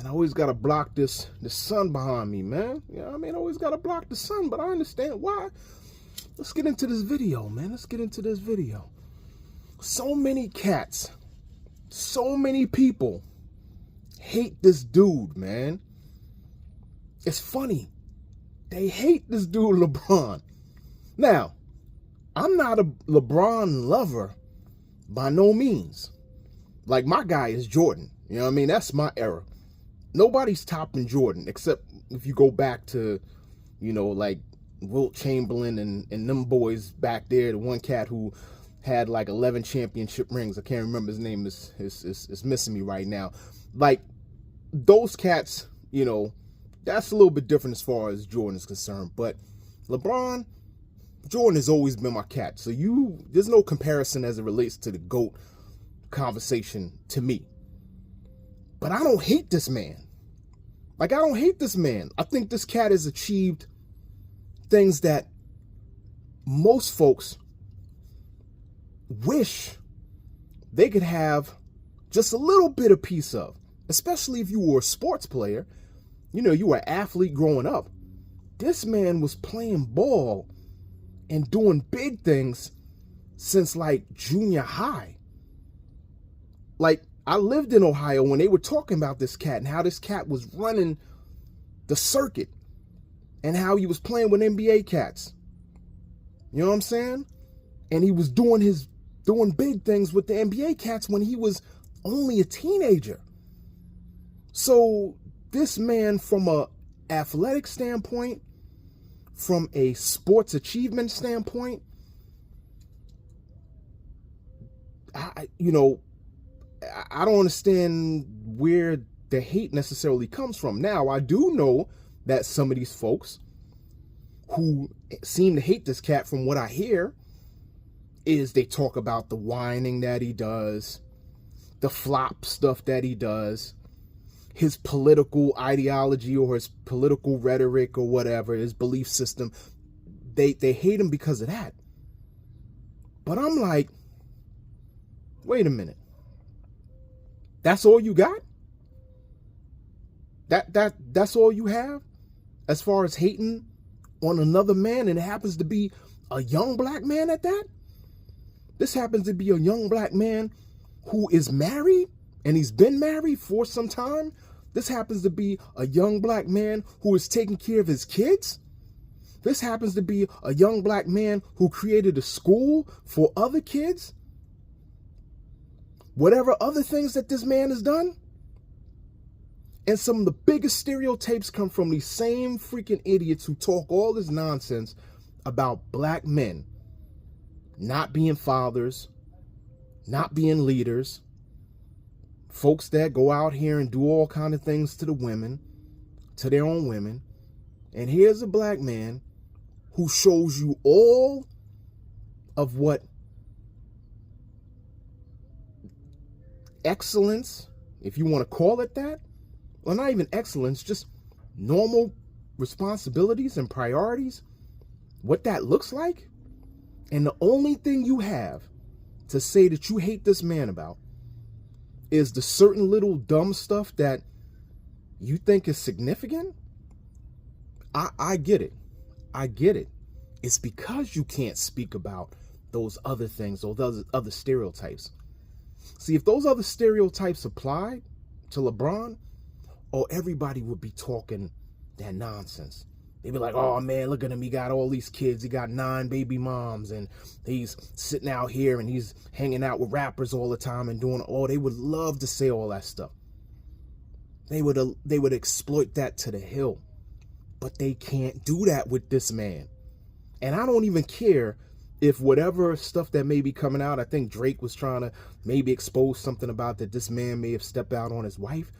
And I always got to block the sun behind me, man. You know what I mean? I always got to block the sun, but I understand why. Let's get into this video, man. Let's get into this video. So many cats, so many people hate this dude, man. It's funny. They hate this dude, LeBron. Now, I'm not a LeBron lover by no means. Like, my guy is Jordan. You know what I mean? That's my era. Nobody's topping Jordan, except if you go back to, you know, like Wilt Chamberlain and them boys back there. The one cat who had like 11 championship rings. I can't remember his name. Is missing me right now. Like, those cats, you know, that's a little bit different as far as Jordan is concerned. But LeBron, Jordan has always been my cat. So there's no comparison as it relates to the GOAT conversation to me. But I don't hate this man. Like, I don't hate this man. I think this cat has achieved things that most folks wish they could have just a little bit of piece of, especially if you were a sports player. You know, you were an athlete growing up. This man was playing ball and doing big things since like junior high. Like, I lived in Ohio when they were talking about this cat and how this cat was running the circuit and how he was playing with NBA cats. You know what I'm saying? And he was doing big things with the NBA cats when he was only a teenager. So this man, from a athletic standpoint, from a sports achievement standpoint, I don't understand where the hate necessarily comes from. Now, I do know that some of these folks who seem to hate this cat, from what I hear, is they talk about the whining that he does, the flop stuff that he does, his political ideology or his political rhetoric or whatever, his belief system. They hate him because of that. But I'm like, wait a minute. That's all you got? That's all you have as far as hating on another man, and it happens to be a young black man at that? This happens to be a young black man who is married, and he's been married for some time. This happens to be a young black man who is taking care of his kids. This happens to be a young black man who created a school for other kids. Whatever other things that this man has done. And some of the biggest stereotypes come from these same freaking idiots who talk all this nonsense about black men not being fathers, not being leaders, folks that go out here and do all kind of things to the women, to their own women. And here's a black man who shows you all of what excellence, if you want to call it that, or not even excellence, just normal responsibilities and priorities, what that looks like. And the only thing you have to say that you hate this man about is the certain little dumb stuff that you think is significant. I get it. I get it. It's because you can't speak about those other things or those other stereotypes. See, if those other stereotypes applied to LeBron, everybody would be talking that nonsense. They'd be like, oh man, look at him. He got all these kids. He got 9 baby moms, and he's sitting out here and he's hanging out with rappers all the time and doing they would love to say all that stuff. They would exploit that to the hill. But they can't do that with this man. And I don't even care if whatever stuff that may be coming out, I think Drake was trying to maybe expose something about that this man may have stepped out on his wife.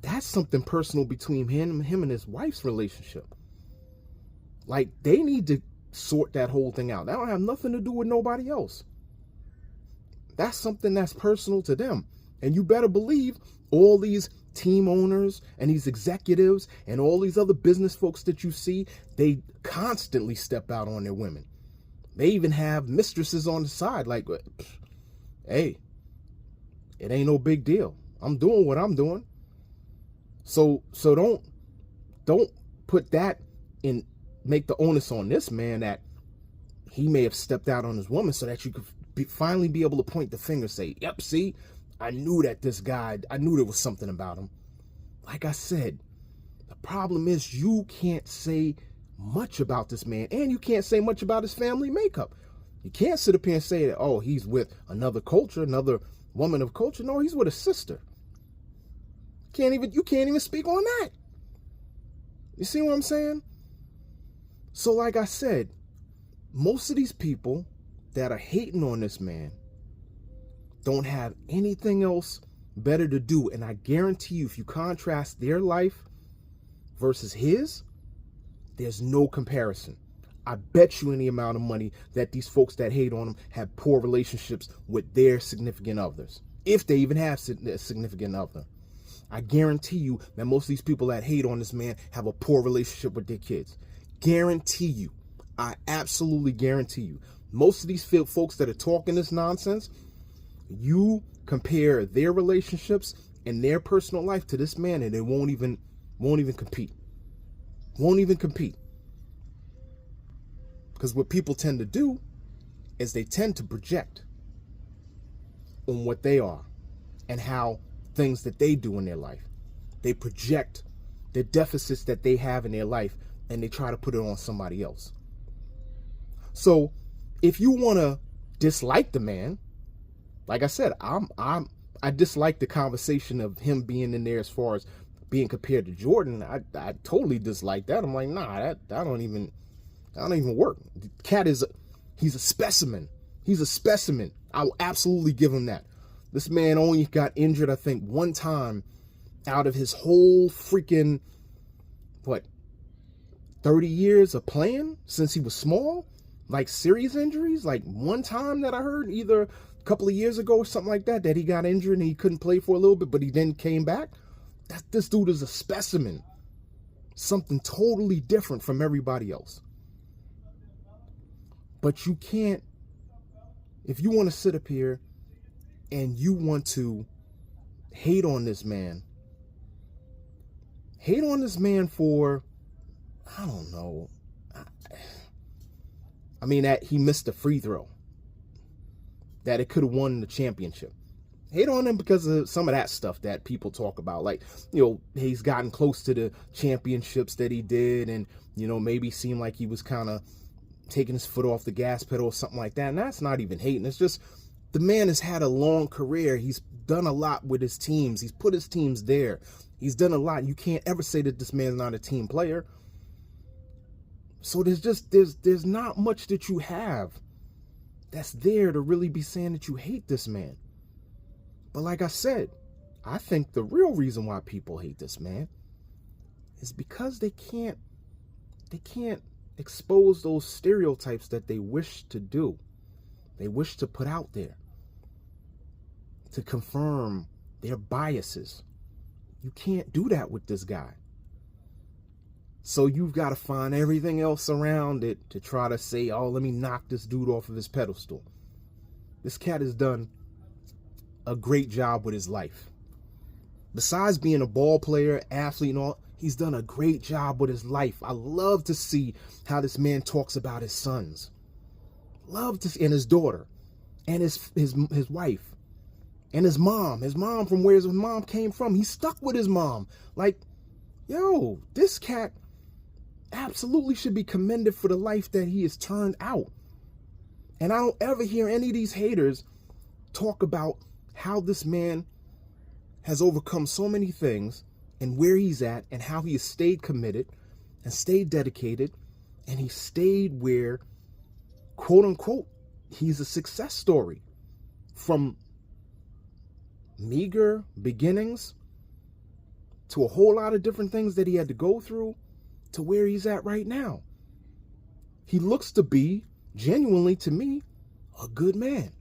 That's something personal between him and his wife's relationship. Like, they need to sort that whole thing out. That don't have nothing to do with nobody else. That's something that's personal to them. And you better believe all these team owners and these executives and all these other business folks that you see, they constantly step out on their women. They even have mistresses on the side like, hey, it ain't no big deal. I'm doing what I'm doing. So don't put that in, make the onus on this man that he may have stepped out on his woman so that you could finally be able to point the finger, say, yep, see, I knew that this guy, I knew there was something about him. Like I said, the problem is you can't say much about this man, and you can't say much about his family makeup. You can't sit up here and say that, oh, he's with another culture, another woman of culture. No, he's with a sister. You can't even speak on that. You see what I'm saying? So like I said, most of these people that are hating on this man don't have anything else better to do. And I guarantee you, if you contrast their life versus his, there's no comparison. I bet you any amount of money that these folks that hate on him have poor relationships with their significant others, if they even have a significant other. I guarantee you that most of these people that hate on this man have a poor relationship with their kids. Guarantee you. I absolutely guarantee you. Most of these folks that are talking this nonsense, you compare their relationships and their personal life to this man, and they won't even compete. Won't even compete. Because what people tend to do is they tend to project on what they are and how things that they do in their life. They project the deficits that they have in their life, and they try to put it on somebody else. So if you want to dislike the man, like I said, I dislike the conversation of him being in there as far as being compared to Jordan. I totally dislike that. I'm like, nah, that don't even work. The cat he's a specimen. He's a specimen. I will absolutely give him that. This man only got injured, I think, one time out of his whole freaking, 30 years of playing since he was small? Like serious injuries? Like one time that I heard, either a couple of years ago or something like that he got injured and he couldn't play for a little bit, but he then came back. This dude is a specimen. Something totally different from everybody else. But you can't, if you want to sit up here and you want to hate on this man for, I don't know. I mean, that he missed a free throw, that it could have won the championship. Hate on him because of some of that stuff that people talk about. Like, he's gotten close to the championships that he did, and, maybe seemed like he was kind of taking his foot off the gas pedal or something like that. And that's not even hating. It's just the man has had a long career. He's done a lot with his teams. He's put his teams there. He's done a lot. You can't ever say that this man's not a team player. So there's not much that you have that's there to really be saying that you hate this man. But like I said, I think the real reason why people hate this man is because they can't expose those stereotypes that they wish to do. They wish to put out there to confirm their biases. You can't do that with this guy. So you've got to find everything else around it to try to say, oh, let me knock this dude off of his pedestal. This cat has done a great job with his life. Besides being a ball player, athlete, and all, he's done a great job with his life. I love to see how this man talks about his sons. Love to see, and his daughter, and his wife, and his mom. His mom, from where his mom came from. He's stuck with his mom. Like, yo, this cat absolutely should be commended for the life that he has turned out. And I don't ever hear any of these haters talk about how this man has overcome so many things and where he's at and how he has stayed committed and stayed dedicated, and he stayed where, quote unquote, he's a success story. From meager beginnings to a whole lot of different things that he had to go through to where he's at right now. He looks to be, genuinely to me, a good man.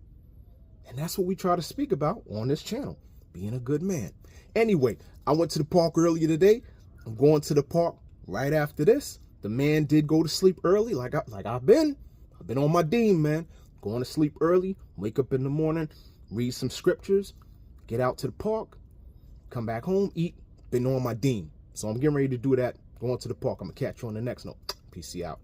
And that's what we try to speak about on this channel, being a good man. Anyway, I went to the park earlier today. I'm going to the park right after this. The man did go to sleep early, like I've been on my dean, man. Going to sleep early, wake up in the morning, read some scriptures, get out to the park, come back home, eat been on my Dean. So I'm getting ready to do that. Going to the park. I'm going to catch you on the next note. Peace out.